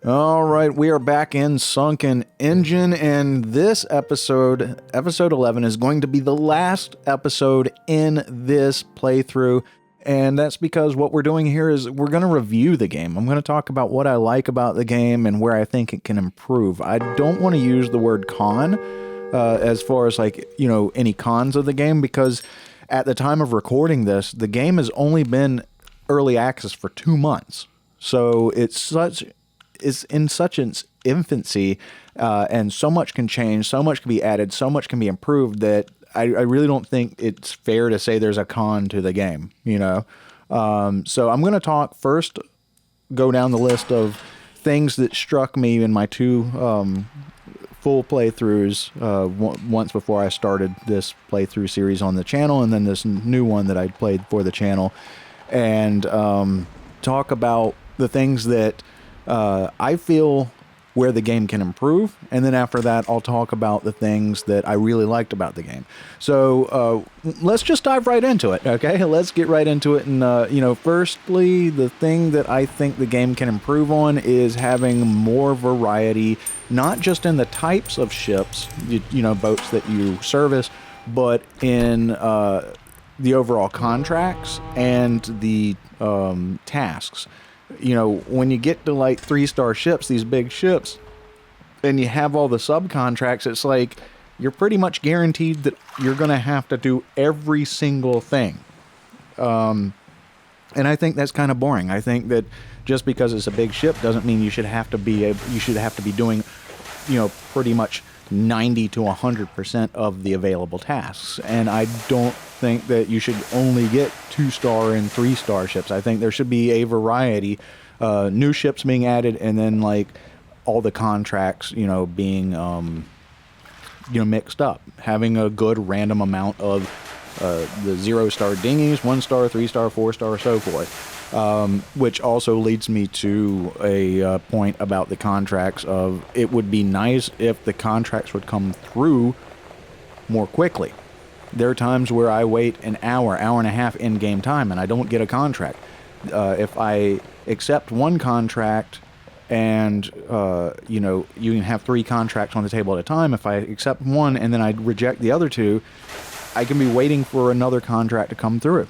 All right, we are back in Sunken Engine, and this episode 11, is going to be the last episode in this playthrough, and that's because what we're doing here is we're going to review the game. I'm going to talk about what I like about the game and where I think it can improve. I don't want to use the word con as far as any cons of the game, because at the time of recording this, the game has only been early access for 2 months. So it's in such its infancy, and so much can change, so much can be added, so much can be improved that I really don't think it's fair to say there's a con to the game, So I'm going to go down the list of things that struck me in my 2 full playthroughs once before I started this playthrough series on the channel, and then this new one that I played for the channel, and talk about the things that I feel where the game can improve, and then after that I'll talk about the things that I really liked about the game. So let's just dive right into it, okay? Let's get right into it. And firstly, the thing that I think the game can improve on is having more variety, not just in the types of ships, boats that you service, but in the overall contracts and the tasks. When you get to like 3-star ships, these big ships, and you have all the subcontracts, it's like you're pretty much guaranteed that you're going to have to do every single thing. And I think that's kind of boring. I think that just because it's a big ship doesn't mean you should have to be doing, pretty much 90 to 100% of the available tasks. And I don't think that you should only get 2-star and 3-star ships. I think there should be a variety, new ships being added, and then like all the contracts, being mixed up, having a good random amount of the 0-star dinghies, 1-star, 3-star, 4-star, so forth. Which also leads me to a point about the contracts of it would be nice if the contracts would come through more quickly. There are times where I wait an hour and a half in game time and I don't get a contract. If I accept one contract and, you can have 3 contracts on the table at a time. If I accept one and then I reject the other 2, I can be waiting for another contract to come through.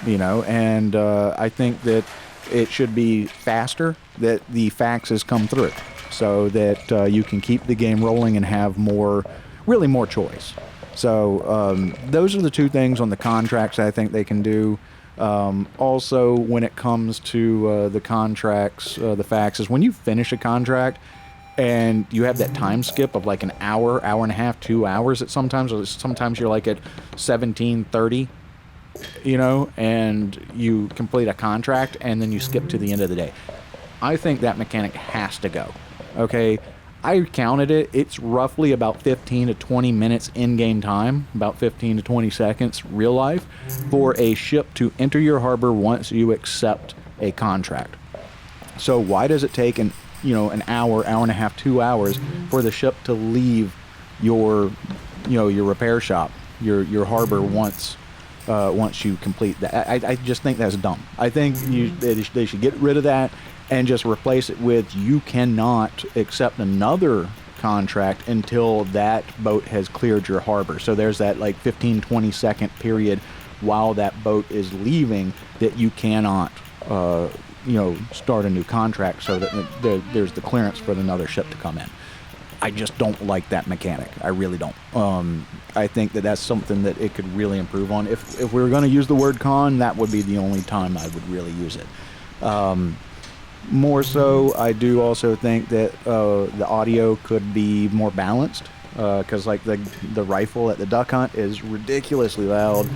And I think that it should be faster that the faxes come through so that you can keep the game rolling and have more choice. So those are the 2 things on the contracts I think they can do. Also, when it comes to the contracts, the faxes, when you finish a contract and you have that time skip of like an hour and a half, 2 hours sometimes you're like at 17:30, and you complete a contract and then you skip to the end of the day. I think that mechanic has to go. Okay, I counted it. It's roughly about 15 to 20 minutes in-game time, about 15 to 20 seconds real life, for a ship to enter your harbor once you accept a contract. So why does it take an hour and a half, 2 hours for the ship to leave your repair shop, your harbor once you complete that? I just think that's dumb. I think they should get rid of that and just replace it with you cannot accept another contract until that boat has cleared your harbor. So there's that like 15-20 second period while that boat is leaving that you cannot start a new contract, so that there's the clearance for another ship to come in. I just don't like that mechanic. I really don't. I think that that's something that it could really improve on. If we were going to use the word con, that would be the only time I would really use it. More so, I do also think that the audio could be more balanced, because like the rifle at the duck hunt is ridiculously loud.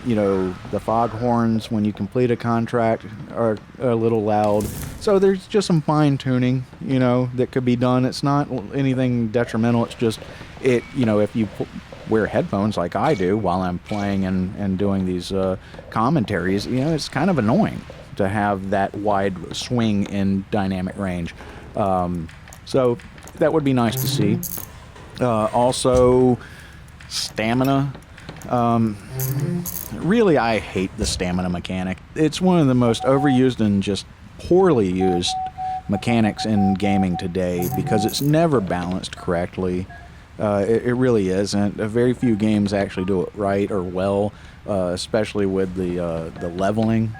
The foghorns when you complete a contract are a little loud. So there's just some fine tuning, that could be done. It's not anything detrimental. It's just if you wear headphones like I do while I'm playing and doing these commentaries, it's kind of annoying to have that wide swing in dynamic range. So that would be nice to see. Also, stamina. Really, I hate the stamina mechanic. It's one of the most overused and just poorly used mechanics in gaming today because it's never balanced correctly. It really isn't. Very few games actually do it right or well, especially with the leveling.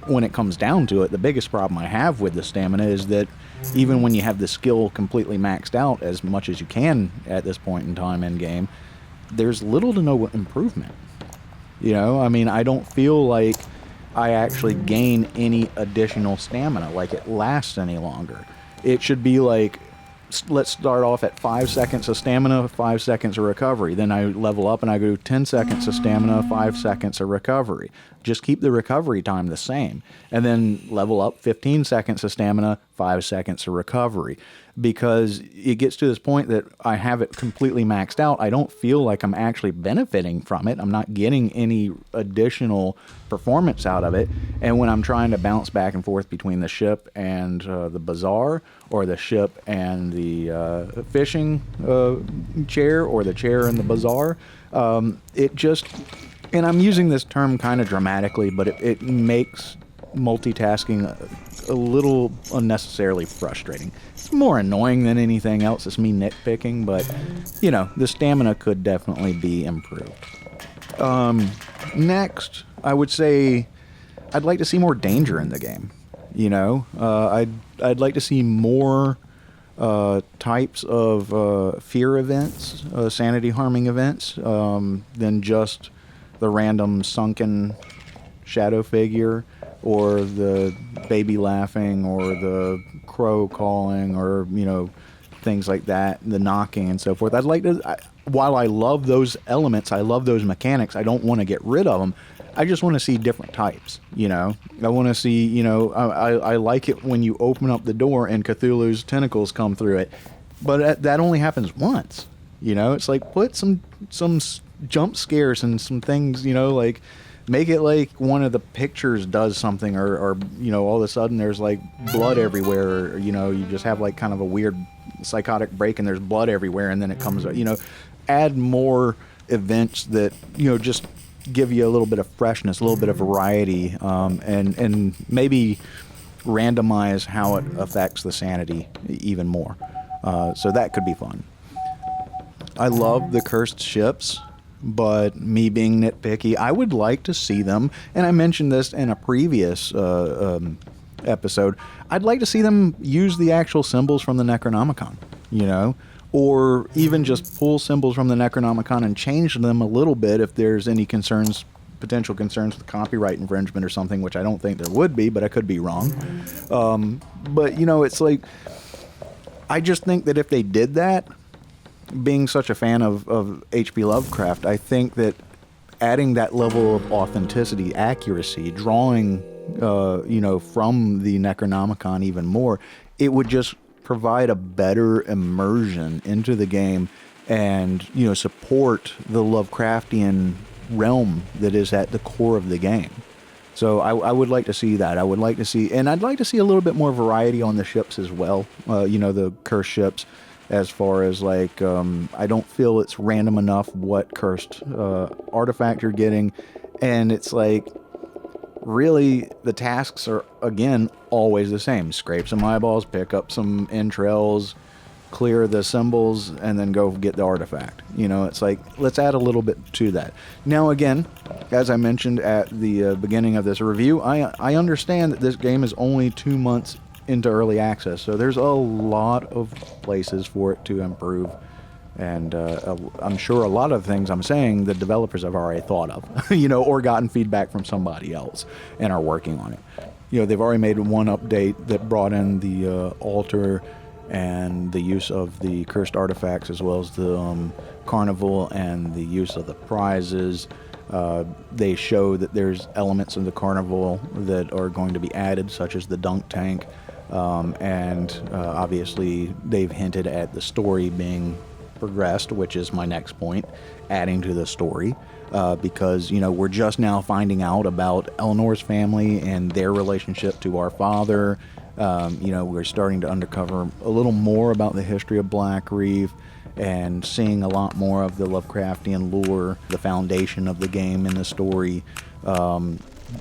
When it comes down to it, the biggest problem I have with the stamina is that even when you have the skill completely maxed out as much as you can at this point in time in game, there's little to no improvement. You know, I mean, I don't feel like I actually gain any additional stamina, like it lasts any longer. It should be like, let's start off at 5 seconds of stamina, 5 seconds of recovery. Then I level up and I go 10 seconds of stamina, 5 seconds of recovery. Just keep the recovery time the same. And then level up 15 seconds of stamina, 5 seconds of recovery. Because it gets to this point that I have it completely maxed out. I don't feel like I'm actually benefiting from it. I'm not getting any additional performance out of it. And when I'm trying to bounce back and forth between the ship and the bazaar, or the ship and the fishing chair, or the chair and the bazaar, it just, and I'm using this term kind of dramatically, but it makes multitasking a little unnecessarily frustrating. It's more annoying than anything else. It's me nitpicking, but, you know, the stamina could definitely be improved. Next, I would say I'd like to see more danger in the game. You know, I'd like to see more types of fear events, sanity harming events, than just the random sunken shadow figure, or the baby laughing, or the crow calling, or, you know, things like that, the knocking and so forth. I'd like to, while I love those elements, I love those mechanics, I don't want to get rid of them. I just want to see different types, you know. I want to see, you know, I like it when you open up the door and Cthulhu's tentacles come through it. But that only happens once, you know. It's like, put some jump scares and some things, you know, like, make it like one of the pictures does something, or you know, all of a sudden there's like blood everywhere, or, you know, you just have like kind of a weird psychotic break and there's blood everywhere, and then it comes, you know, add more events that, you know, just give you a little bit of freshness, a little bit of variety, and maybe randomize how it affects the sanity even more. So that could be fun. I love the cursed ships, but me being nitpicky, I would like to see them, and I mentioned this in a previous episode, I'd like to see them use the actual symbols from the Necronomicon, you know, or even just pull symbols from the Necronomicon and change them a little bit if there's any concerns, potential concerns with copyright infringement or something, which I don't think there would be, but I could be wrong. But, you know, it's like, I just think that if they did that, being such a fan of H.P. Lovecraft, I think that adding that level of authenticity, accuracy, drawing, you know, from the Necronomicon even more, it would just provide a better immersion into the game and, you know, support the Lovecraftian realm that is at the core of the game. So I would like to see that. I would like to see, and I'd like to see a little bit more variety on the ships as well, you know, the cursed ships. As far as like, I don't feel it's random enough what cursed artifact you're getting. And it's like, really, the tasks are, again, always the same. Scrape some eyeballs, pick up some entrails, clear the symbols, and then go get the artifact. You know, it's like, let's add a little bit to that. Now, again, as I mentioned at the beginning of this review, I understand that this game is only 2 months into early access, so there's a lot of places for it to improve, and I'm sure a lot of things I'm saying the developers have already thought of, you know, or gotten feedback from somebody else and are working on it. You know, they've already made one update that brought in the altar and the use of the cursed artifacts, as well as the carnival and the use of the prizes. They show that there's elements of the carnival that are going to be added, such as the dunk tank. And obviously they've hinted at the story being progressed, which is my next point, adding to the story, because, you know, we're just now finding out about Eleanor's family and their relationship to our father. You know, we're starting to uncover a little more about the history of Black Reef and seeing a lot more of the Lovecraftian lore, the foundation of the game in the story.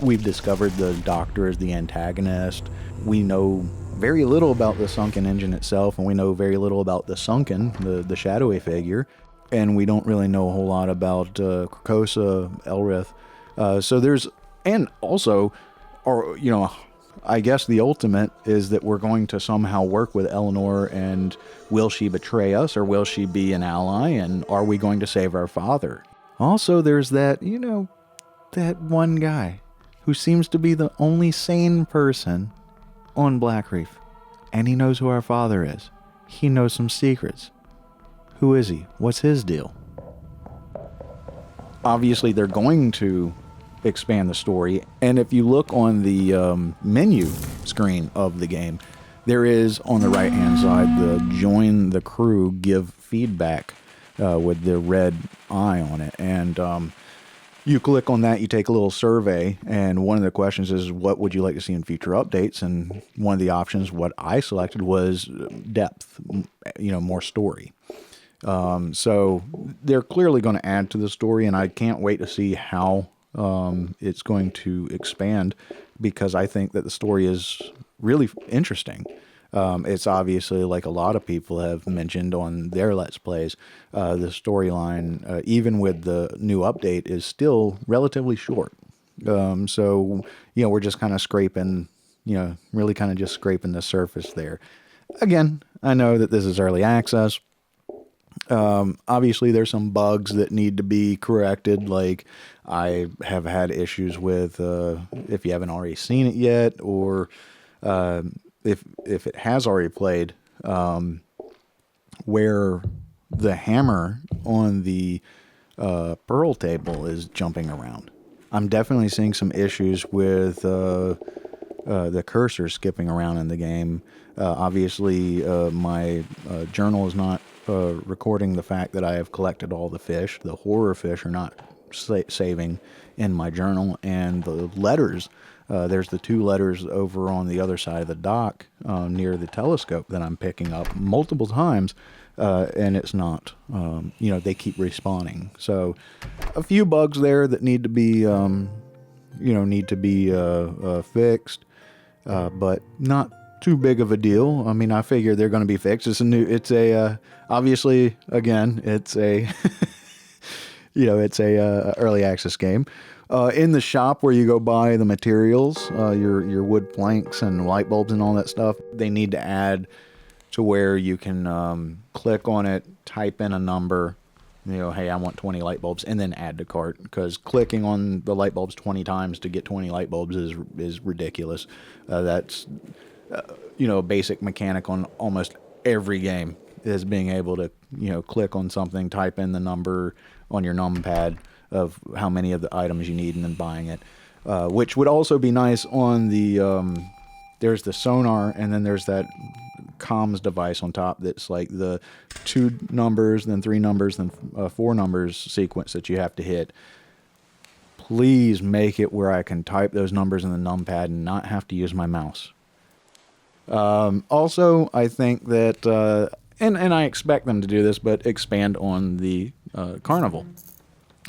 We've discovered the Doctor is the antagonist. We know very little about the Sunken Engine itself, and we know very little about the Sunken, the shadowy figure, and we don't really know a whole lot about Krakosa, Elrith. So there's, and also, or I guess the ultimate is that we're going to somehow work with Eleanor, and will she betray us, or will she be an ally, and are we going to save our father? Also, there's that, that one guy who seems to be the only sane person on Blackreef, and he knows who our father is. He knows some secrets. Who is he? What's his deal? Obviously, they're going to expand the story, and if you look on the menu screen of the game, there is on the right hand side the join the crew, give feedback with the red eye on it, and you click on that, you take a little survey, and one of the questions is, what would you like to see in future updates? And one of the options, what I selected, was depth, more story. So they're clearly going to add to the story, and I can't wait to see how it's going to expand, because I think that the story is really interesting. It's obviously, like a lot of people have mentioned on their Let's Plays, the storyline, even with the new update, is still relatively short. So, we're just kind of scraping, really kind of just scraping the surface there. Again, I know that this is early access. Obviously, there's some bugs that need to be corrected. Like, I have had issues with, if you haven't already seen it yet, or if it has already played, where the hammer on the pearl table is jumping around. I'm definitely seeing some issues with the cursor skipping around in the game. Obviously, my journal is not recording the fact that I have collected all the fish. The horror fish are not saving in my journal, and the letters, there's the 2 letters over on the other side of the dock near the telescope that I'm picking up multiple times, and it's not, they keep respawning. So a few bugs there that need to be fixed, but not too big of a deal. I mean, I figure they're going to be fixed. Obviously, again, it's a it's a early access game. In the shop where you go buy the materials, your wood planks and light bulbs and all that stuff, they need to add to where you can click on it, type in a number, hey, I want 20 light bulbs, and then add to cart, because clicking on the light bulbs 20 times to get 20 light bulbs is ridiculous. That's a basic mechanic on almost every game, is being able to click on something, type in the number on your numpad of how many of the items you need, and then buying it, which would also be nice on the there's the sonar, and then there's that comms device on top that's like the 2 numbers, then 3 numbers, then 4 numbers sequence that you have to hit. Please make it where I can type those numbers in the numpad and not have to use my mouse. Also, I think that and I expect them to do this, but expand on the carnival.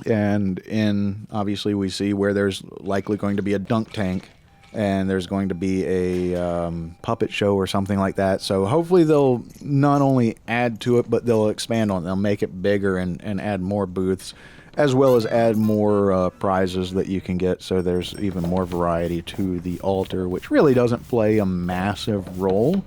And obviously we see where there's likely going to be a dunk tank, and there's going to be a puppet show or something like that. So hopefully they'll not only add to it, but they'll expand on it. They'll make it bigger and add more booths, as well as add more prizes that you can get, so there's even more variety to the altar, which really doesn't play a massive role,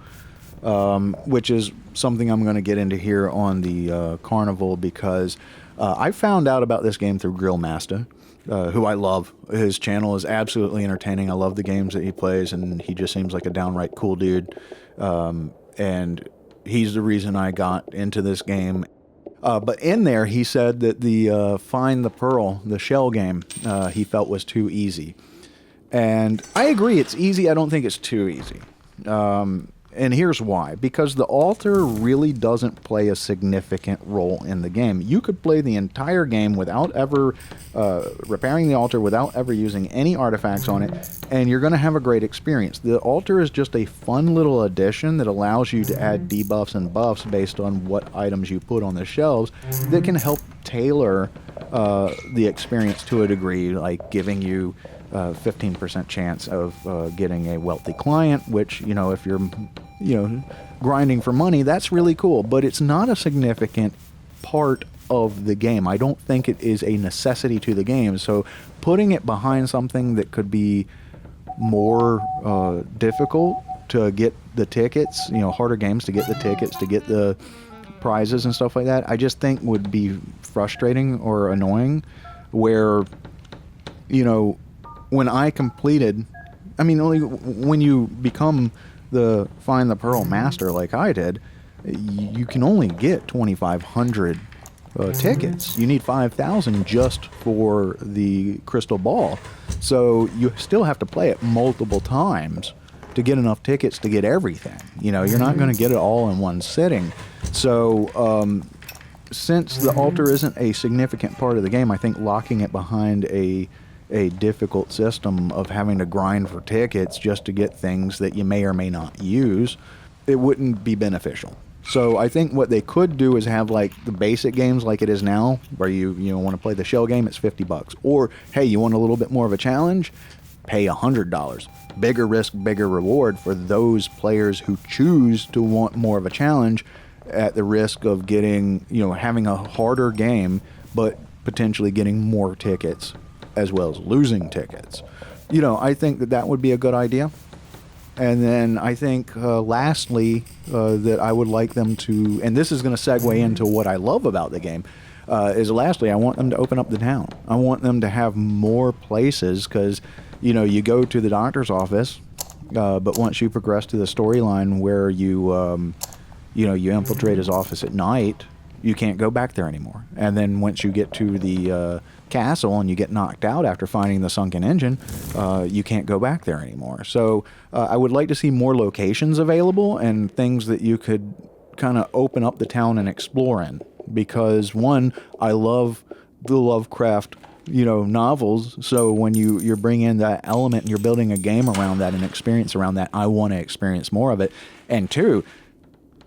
which is something I'm going to get into here on the carnival, because I found out about this game through Grillmaster, who I love. His channel is absolutely entertaining. I love the games that he plays, and he just seems like a downright cool dude. And he's the reason I got into this game. But in there, he said that the Find the Pearl, the shell game, he felt was too easy. And I agree, it's easy. I don't think it's too easy. And here's why. Because the altar really doesn't play a significant role in the game. You could play the entire game without ever repairing the altar, without ever using any artifacts on it, and you're going to have a great experience. The altar is just a fun little addition that allows you to add debuffs and buffs based on what items you put on the shelves that can help tailor the experience to a degree, like giving you 15% chance of getting a wealthy client, which, if you're, grinding for money, that's really cool, but it's not a significant part of the game. I don't think it is a necessity to the game. So putting it behind something that could be more difficult to get the tickets, harder games to get the tickets, to get the prizes and stuff like that, I just think would be frustrating or annoying. Where, when I completed, only when you become find the Pearl Master like I did, you can only get 2,500 tickets. You need 5,000 just for the crystal ball. So you still have to play it multiple times to get enough tickets to get everything. You're not going to get it all in one sitting. So since the altar isn't a significant part of the game, I think locking it behind a difficult system of having to grind for tickets just to get things that you may or may not use, it wouldn't be beneficial. So I think what they could do is have like the basic games like it is now, where you want to play the shell game, it's $50. Or, hey, you want a little bit more of a challenge? Pay $100. Bigger risk, bigger reward for those players who choose to want more of a challenge at the risk of getting, having a harder game, but potentially getting more tickets as well as losing tickets. I think that would be a good idea. And then I think lastly that I would like them to, and this is going to segue into what I love about the game, is lastly I want them to open up the town. I want them to have more places, because you go to the doctor's office, but once you progress to the storyline where you infiltrate his office at night, you can't go back there anymore. And then once you get to the castle and you get knocked out after finding the sunken engine, you can't go back there anymore. So I would like to see more locations available and things that you could kind of open up the town and explore in. Because one, I love the Lovecraft novels, so when you're bringing in that element and you're building a game around that, an experience around that, I want to experience more of it. And two,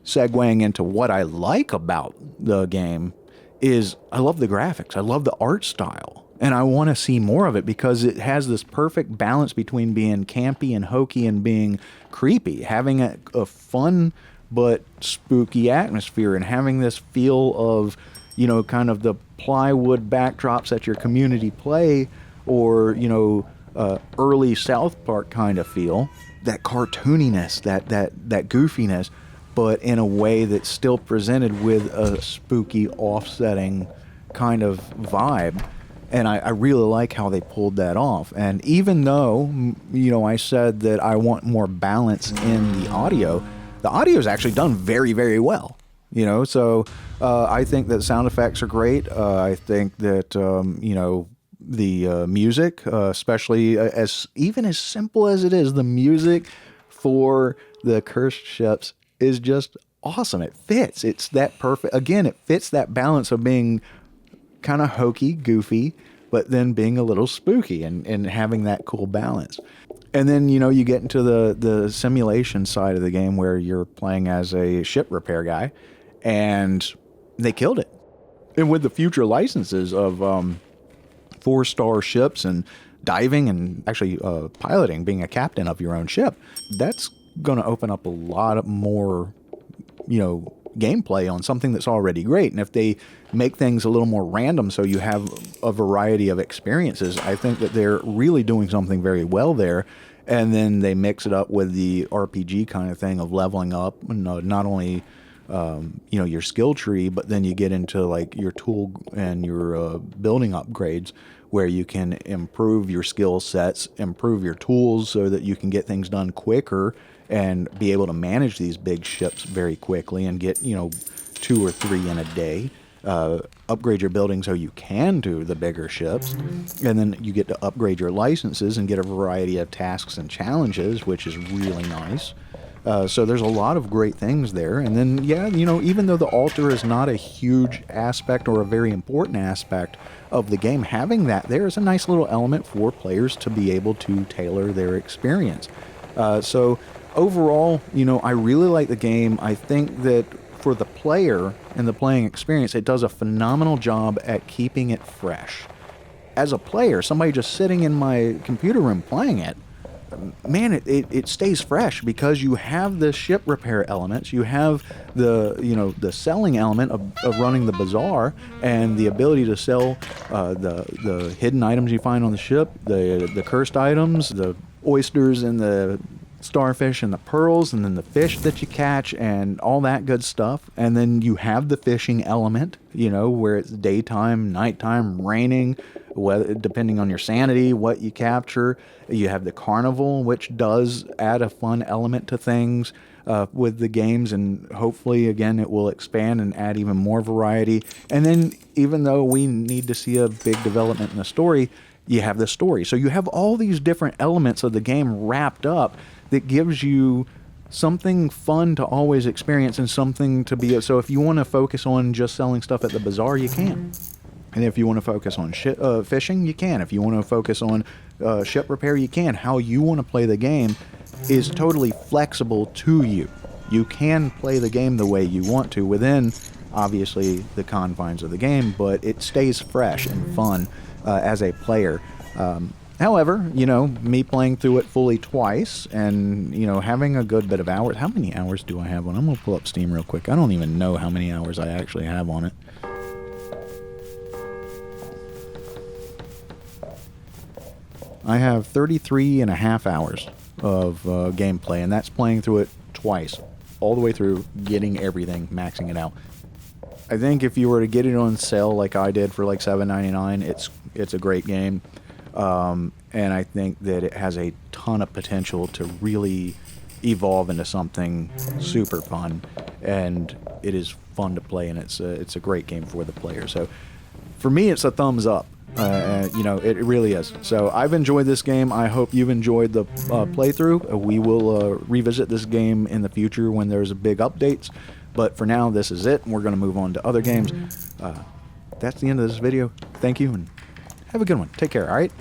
segueing into what I like about the game is I love the graphics. I love the art style. And I want to see more of it because it has this perfect balance between being campy and hokey and being creepy, having a fun but spooky atmosphere, and having this feel of, kind of the plywood backdrops that your community play, or, early South Park kind of feel, that cartooniness, that goofiness, but in a way that's still presented with a spooky, offsetting kind of vibe. And I really like how they pulled that off. And even though, I said that I want more balance in the audio is actually done very, very well. So I think that sound effects are great. I think that, the music, especially as simple as it is, the music for the cursed ships is just awesome. It fits. It's that perfect. Again, it fits that balance of being kind of hokey, goofy, but then being a little spooky and having that cool balance. And then, you get into the simulation side of the game where you're playing as a ship repair guy, and they killed it. And with the future licenses of 4-star ships and diving and actually piloting, being a captain of your own ship, that's going to open up a lot more, gameplay on something that's already great. And if they make things a little more random so you have a variety of experiences, I think that they're really doing something very well there. And then they mix it up with the RPG kind of thing of leveling up, not only your skill tree, but then you get into like your tool and your building upgrades, where you can improve your skill sets, improve your tools so that you can get things done quicker and be able to manage these big ships very quickly and get, 2 or 3 in a day. Upgrade your building so you can do the bigger ships, and then you get to upgrade your licenses and get a variety of tasks and challenges, which is really nice. So there's a lot of great things there. And then, even though the altar is not a huge aspect or a very important aspect of the game, having that there is a nice little element for players to be able to tailor their experience. So overall, I really like the game. I think that for the player and the playing experience, it does a phenomenal job at keeping it fresh. as a player, somebody just sitting in my computer room playing it, man, it stays fresh because you have the ship repair elements, you have the, you know, the selling element of running the bazaar, and the ability to sell the hidden items you find on the ship, the cursed items, the oysters and the starfish and the pearls, and then the fish that you catch and all that good stuff. And then you have the fishing element, you know, where it's daytime, nighttime, raining, whether, depending on your sanity, what you capture. You have the carnival, which does add a fun element to things with the games, and hopefully again it will expand and add even more variety. And then, even though we need to see a big development in the story, you have the story. So you have all these different elements of the game wrapped up that gives you something fun to always experience and something to be. So if you want to focus on just selling stuff at the bazaar, you can. And if you want to focus on fishing, you can. If you want to focus on ship repair, you can. How you want to play the game is totally flexible to you. You can play the game the way you want to within, obviously, the confines of the game, but it stays fresh and fun as a player. However, you know, me playing through it fully twice and, you know, having a good bit of hours. How many hours do I have on it? I'm going to pull up Steam real quick. I don't even know how many hours I actually have on it. I have 33 and a half hours of gameplay, and that's playing through it twice, all the way through, getting everything, maxing it out. I think if you were to get it on sale like I did for like $7.99, it's a great game. And I think that it has a ton of potential to really evolve into something super fun, and it is fun to play, and it's a great game for the player. So for me, it's a thumbs up. You know, it really is. So I've enjoyed this game. I hope you've enjoyed the playthrough. We will revisit this game in the future when there's big updates. But for now, this is it, and we're going to move on to other games. That's the end of this video. Thank you, and have a good one. Take care, all right?